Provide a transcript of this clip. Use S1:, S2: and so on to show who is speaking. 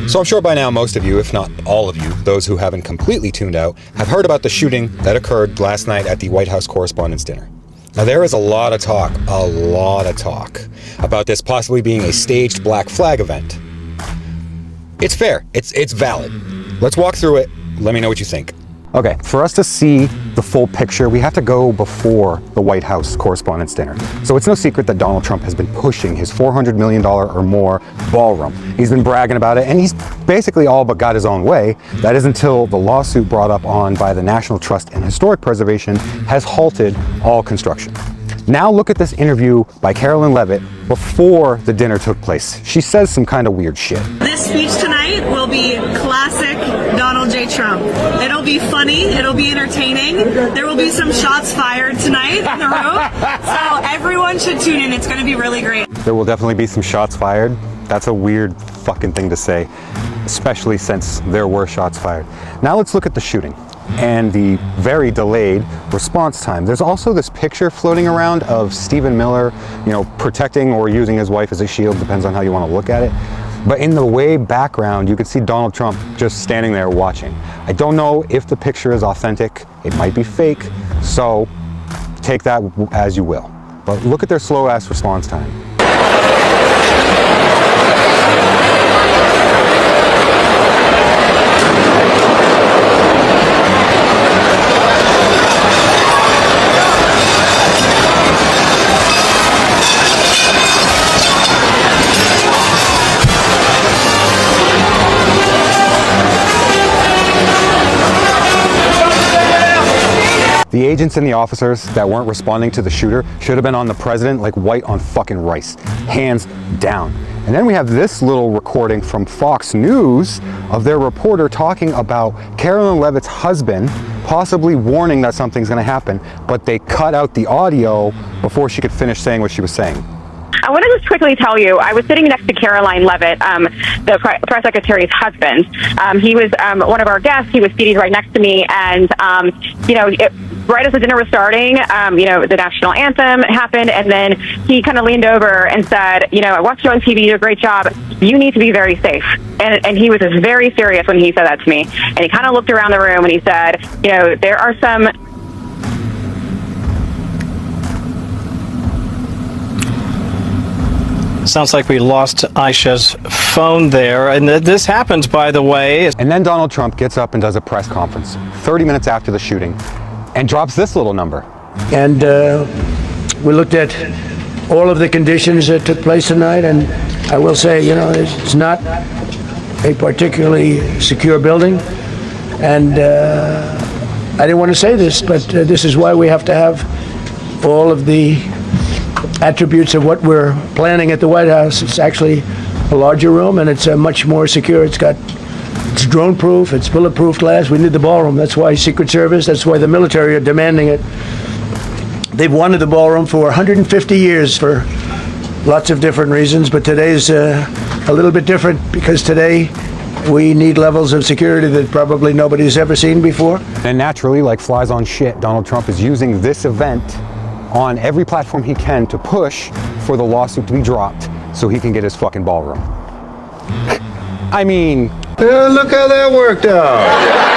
S1: So I'm sure by now most of you, if not all of you, those who haven't completely tuned out, have heard about the shooting that occurred last night at the White House Correspondents' Dinner. Now there is a lot of talk about this possibly being a staged Black Flag event. It's fair, it's valid. Let's walk through it, let me know what you think. Okay, for us to see the full picture, we have to go before the White House Correspondents' Dinner. So it's no secret that Donald Trump has been pushing his $400 million or more ballroom. He's been bragging about it, and he's basically all but got his own way. That is until the lawsuit brought up on by the National Trust and Historic Preservation has halted all construction. Now look at this interview by Karoline Leavitt before the dinner took place. She says some kind of weird shit.
S2: This speech tonight will be classic Donald J. Trump. It'll be funny, it'll be entertaining. There will be some shots fired tonight in the room. So everyone should tune in, it's gonna be really great.
S1: There will definitely be some shots fired. That's a weird fucking thing to say, especially since there were shots fired. Now let's look at the shooting and the very delayed response time. There's also this picture floating around of Stephen Miller, protecting or using his wife as a shield, depends on how you want to look at it. But in the way background, you can see Donald Trump just standing there watching. I don't know if the picture is authentic, it might be fake, so take that as you will. But look at their slow ass response time. The agents and the officers that weren't responding to the shooter should have been on the president like white on fucking rice, hands down. And then we have this little recording from Fox News of their reporter talking about Karoline Leavitt's husband possibly warning that something's gonna happen, but they cut out the audio before she could finish saying what she was saying.
S3: I want to just quickly tell you, I was sitting next to Karoline Leavitt, the press secretary's husband. He was one of our guests. He was seated right next to me, and right as the dinner was starting, the national anthem happened, and then he kind of leaned over and said, I watched you on TV, you do a great job. You need to be very safe. And he was very serious when he said that to me. And he kind of looked around the room and he said, there are some...
S4: Sounds like we lost Aisha's phone there. And this happens, by the way.
S1: And then Donald Trump gets up and does a press conference 30 minutes after the shooting and drops this little number.
S5: And we looked at all of the conditions that took place tonight, and I will say, it's not a particularly secure building. And I didn't want to say this, but this is why we have to have all of the attributes of what we're planning at the White House. It's actually a larger room, and it's much more secure. It's drone proof, it's bulletproof glass. We need the ballroom. That's why Secret Service, that's why the military are demanding it. They've wanted the ballroom for 150 years for lots of different reasons, but today's a little bit different because today we need levels of security that probably nobody's ever seen before.
S1: And naturally, like flies on shit, Donald Trump is using this event on every platform he can to push for the lawsuit to be dropped so he can get his fucking ballroom. I mean...
S6: look how that worked out.